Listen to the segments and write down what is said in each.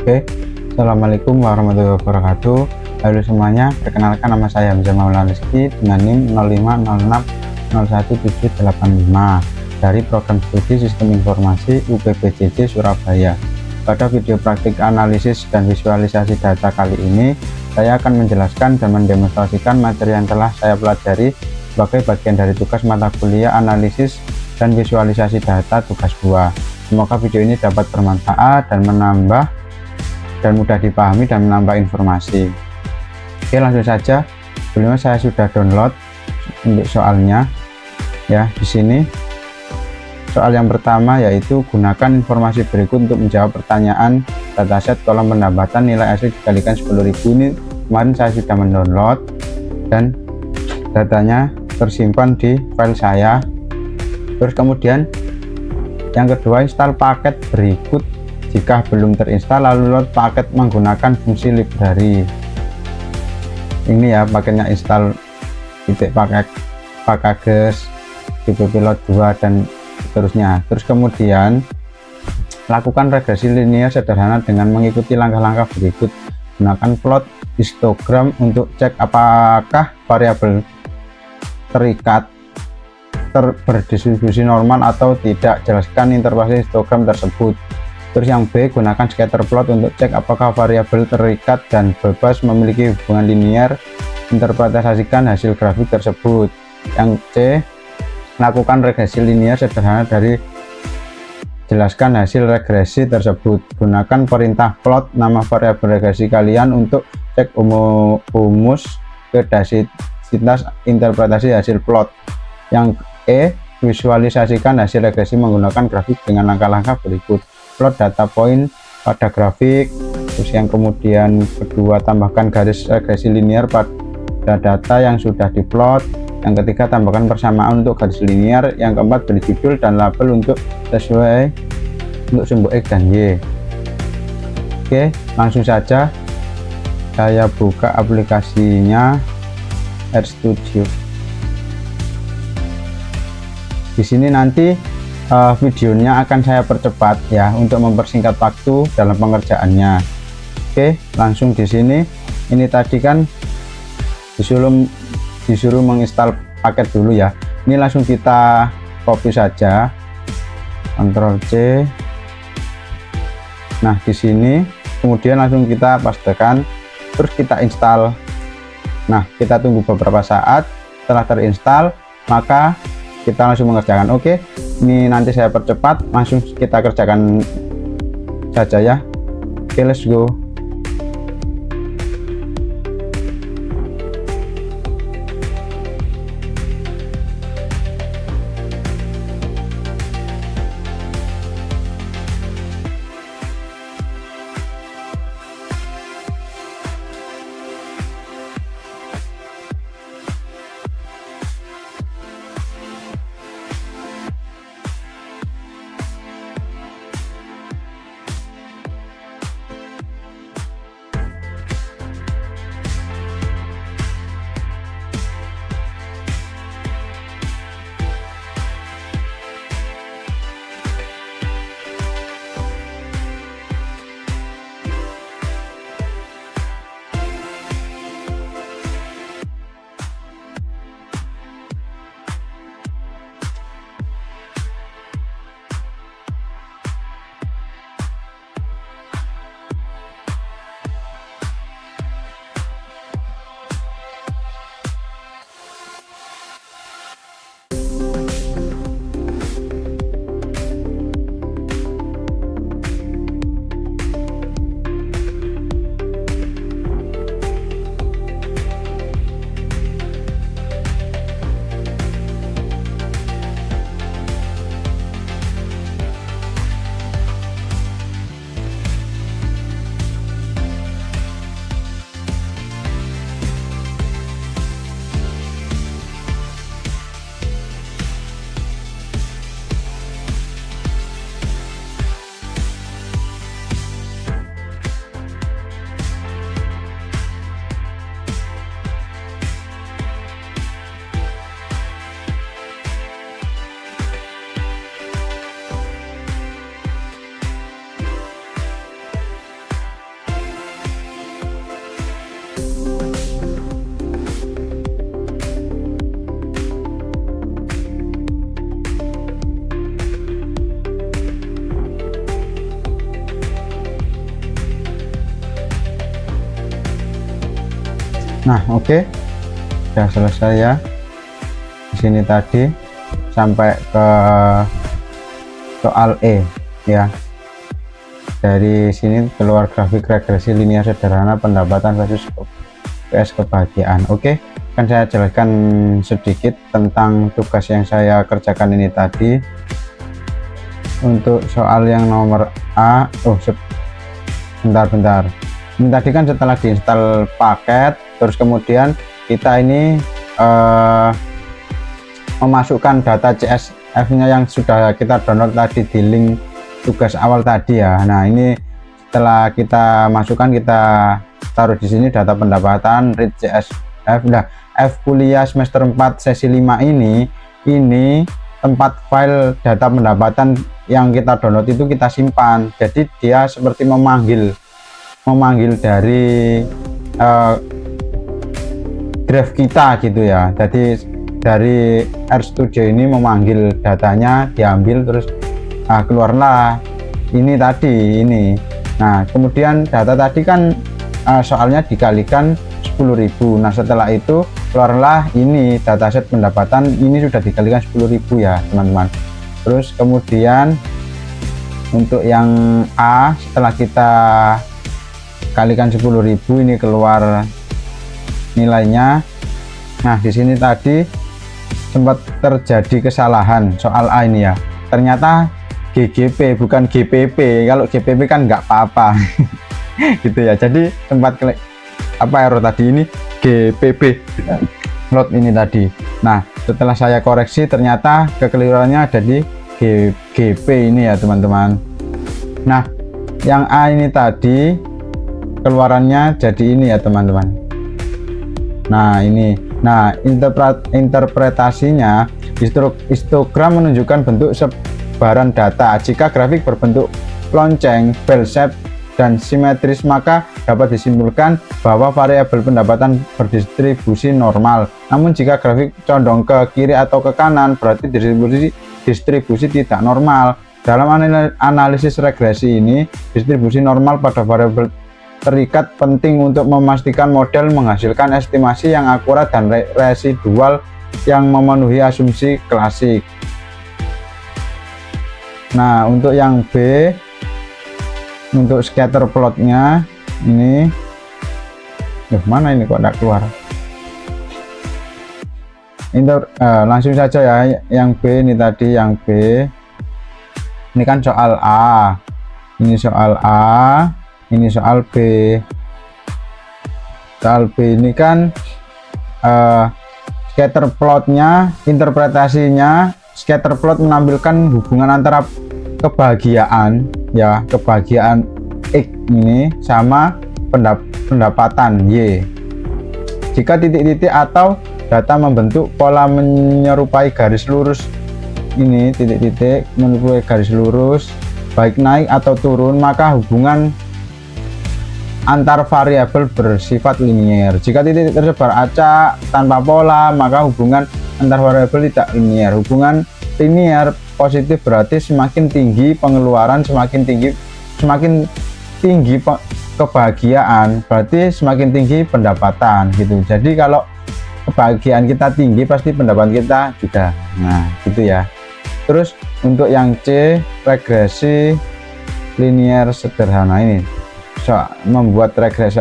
Oke, Assalamualaikum warahmatullahi wabarakatuh. Halo semuanya, perkenalkan nama saya Hamzah Maulana Rizky dengan NIM 0506011785 dari Program Studi Sistem Informasi UPBJJ Surabaya. Pada video praktik analisis dan visualisasi data kali ini, saya akan menjelaskan dan mendemonstrasikan materi yang telah saya pelajari sebagai bagian dari tugas mata kuliah analisis dan visualisasi data tugas 2. Semoga video ini dapat bermanfaat dan mudah dipahami dan menambah informasi. Oke, langsung saja. Sebelumnya saya sudah download untuk soalnya. Ya, di sini soal yang pertama yaitu gunakan informasi berikut untuk menjawab pertanyaan dataset kolom pendapatan nilai asli dikalikan 10.000. Ini kemarin saya sudah mendownload dan datanya tersimpan di file saya. Terus kemudian yang kedua, install paket berikut. Jika belum terinstall, lalu load paket menggunakan fungsi library. Ini ya paketnya, install packages pilot 2 dan seterusnya. Terus kemudian lakukan regresi linear sederhana dengan mengikuti langkah-langkah berikut. Gunakan plot histogram untuk cek apakah variabel terikat berdistribusi normal atau tidak. Jelaskan interpretasi histogram tersebut. Terus yang B, gunakan scatter plot untuk cek apakah variabel terikat dan bebas memiliki hubungan linear. Interpretasikan hasil grafik tersebut. Yang C, lakukan regresi linear sederhana dari jelaskan hasil regresi tersebut. Gunakan perintah plot nama variabel regresi kalian untuk cek rumus kedasitas interpretasi hasil plot. Yang E, visualisasikan hasil regresi menggunakan grafik dengan langkah-langkah berikut. Plot data point pada grafik. Terus yang kemudian kedua, tambahkan garis regresi linear pada data yang sudah diplot. Yang ketiga, tambahkan persamaan untuk garis linear. Yang keempat, beri judul dan label untuk sesuai untuk sumber X dan Y. Oke, langsung saja saya buka aplikasinya RStudio. Di sini nanti videonya akan saya percepat ya untuk mempersingkat waktu dalam pengerjaannya. Oke, langsung di sini. Ini tadi kan disuruh menginstal paket dulu ya. Ini langsung kita copy saja. Ctrl C. Nah, di sini kemudian langsung kita pastekan, terus kita install. Nah, kita tunggu beberapa saat. Setelah terinstall, maka kita langsung mengerjakan. Oke, ini nanti saya percepat, langsung kita kerjakan saja ya. Oke, let's go. Nah, oke, sudah selesai ya. Di sini tadi sampai ke soal E ya. Dari sini keluar grafik regresi linear sederhana pendapatan versus PS kebahagiaan. Oke, kan saya jelaskan sedikit tentang tugas yang saya kerjakan ini tadi. Untuk soal yang nomor A, bentar. Ini tadi kan setelah diinstal paket, terus kemudian kita ini memasukkan data CSV-nya yang sudah kita download tadi di link tugas awal tadi ya. Nah, ini setelah kita masukkan, kita taruh di sini data pendapatan read CSV. Nah, F kuliah semester 4 sesi 5 ini tempat file data pendapatan yang kita download itu kita simpan. Jadi dia seperti memanggil dari drive kita gitu ya. Jadi dari RStudio ini memanggil datanya, diambil, terus keluarlah ini tadi ini. Nah, kemudian data tadi kan soalnya dikalikan 10.000. Nah, setelah itu keluarlah ini dataset pendapatan, ini sudah dikalikan 10.000 ya teman-teman. Terus kemudian untuk yang A, setelah kita kalikan 10.000, ini keluar nilainya. Nah, di sini tadi sempat terjadi kesalahan soal A ini ya, ternyata GGP bukan GPP. Kalau GPP kan nggak apa-apa gitu ya. Jadi sempat error tadi, ini GPP load ini tadi. Nah, setelah saya koreksi ternyata kekeliruannya ada di GP ini ya teman-teman. Nah, yang A ini tadi keluarannya jadi ini ya teman-teman. Nah, ini. Nah, interpretasinya histogram menunjukkan bentuk sebaran data. Jika grafik berbentuk lonceng, bell shape, dan simetris, maka dapat disimpulkan bahwa variabel pendapatan berdistribusi normal. Namun jika grafik condong ke kiri atau ke kanan, berarti distribusi tidak normal. Dalam analisis regresi ini, distribusi normal pada variabel terikat penting untuk memastikan model menghasilkan estimasi yang akurat dan residual yang memenuhi asumsi klasik. Nah, untuk yang B, untuk scatter plotnya ini, mana ini kok tidak keluar? Langsung saja ya, yang B ini tadi, yang B ini kan soal A, ini soal A, ini soal B. Soal B ini kan scatter plotnya, interpretasinya, scatter plot menampilkan hubungan antara kebahagiaan ya, kebahagiaan X ini sama pendapatan Y. Jika titik-titik atau data membentuk pola menyerupai garis lurus, ini titik-titik menyerupai garis lurus baik naik atau turun, maka hubungan antar variabel bersifat linier. Jika titik tersebar acak tanpa pola, maka hubungan antar variabel tidak linier. Hubungan linier positif berarti semakin tinggi pengeluaran, semakin tinggi kebahagiaan, berarti semakin tinggi pendapatan gitu. Jadi kalau kebahagiaan kita tinggi, pasti pendapatan kita juga. Nah, gitu ya. Terus untuk yang C, regresi linear sederhana ini. Membuat regresi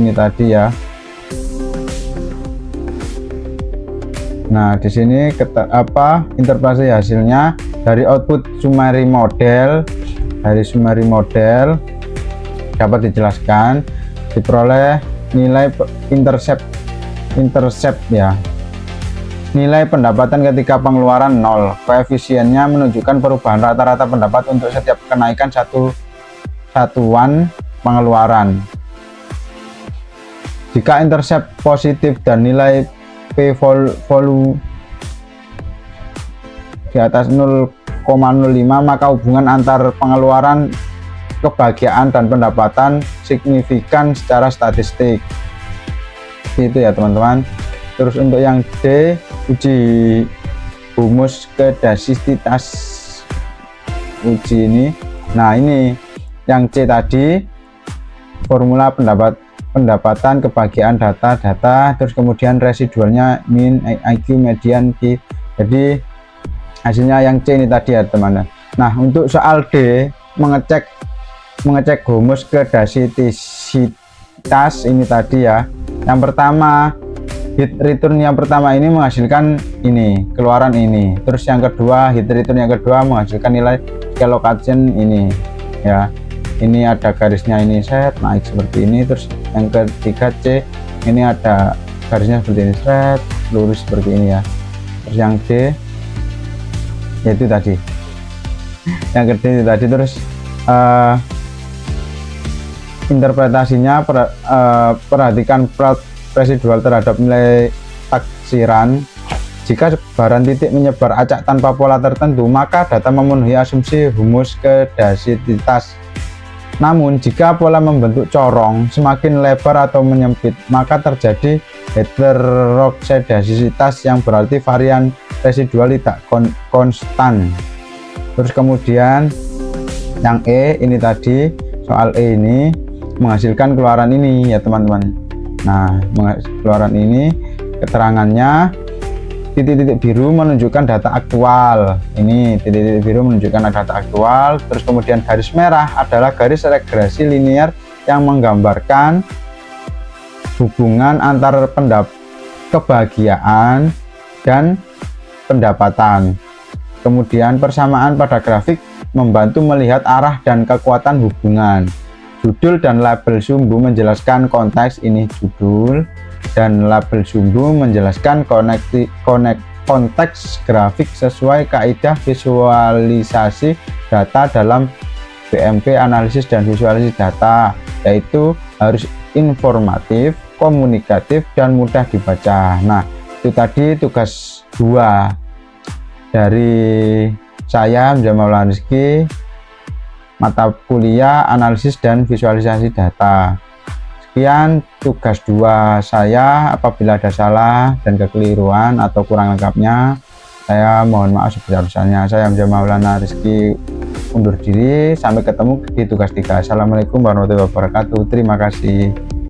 ini tadi ya. Nah, di sini interpretasi hasilnya dari output summary model. Dari summary model dapat dijelaskan diperoleh nilai intercept ya. Nilai pendapatan ketika pengeluaran 0. Koefisiennya menunjukkan perubahan rata-rata pendapat untuk setiap kenaikan satuan pengeluaran. Jika intercept positif dan nilai P value di atas 0,05, maka hubungan antar pengeluaran, kebahagiaan, dan pendapatan signifikan secara statistik. Itu ya teman-teman. Terus untuk yang D, uji humus kedasistitas, uji ini. Nah, ini yang C tadi, formula pendapatan, kebahagiaan, data, terus kemudian residualnya min, IQ, median, Q. Jadi hasilnya yang C ini tadi ya teman-teman. Nah untuk soal D, mengecek humus ke dasitisitas ini tadi ya. Yang pertama hit return yang pertama ini menghasilkan ini keluaran ini, terus yang kedua hit return yang kedua menghasilkan nilai scale location ini ya. Ini ada garisnya ini set naik seperti ini, terus yang ketiga C ini ada garisnya seperti ini set lurus seperti ini ya. Terus yang D yaitu tadi yang ketiga tadi. Terus interpretasinya perhatikan residual terhadap nilai taksiran. Jika sebaran titik menyebar acak tanpa pola tertentu, maka data memenuhi asumsi humus ke dasititas. Namun jika pola membentuk corong semakin lebar atau menyempit, maka terjadi heteroskedasisitas yang berarti varian residual tidak konstan. Terus kemudian yang E ini tadi, soal E ini menghasilkan keluaran ini ya teman-teman. Nah keluaran ini keterangannya titik-titik biru menunjukkan data aktual. Ini titik-titik biru menunjukkan data aktual. Terus kemudian garis merah adalah garis regresi linear yang menggambarkan hubungan antar kebahagiaan dan pendapatan. Kemudian persamaan pada grafik membantu melihat arah dan kekuatan hubungan. Judul dan label sumbu menjelaskan konteks, ini judul, dan label sumbu menjelaskan konteks grafik sesuai kaidah visualisasi data dalam BMP analisis dan visualisasi data, yaitu harus informatif, komunikatif, dan mudah dibaca. Nah itu tadi tugas 2 dari saya, Hamzah Maulana Rizky, mata kuliah analisis dan visualisasi data. Sekian tugas 2 saya. Apabila ada salah dan kekeliruan atau kurang lengkapnya, saya mohon maaf sebesar-besarnya. Saya Hamzah Maulana Rizky undur diri. Sampai ketemu di tugas 3. Assalamualaikum warahmatullahi wabarakatuh. Terima kasih.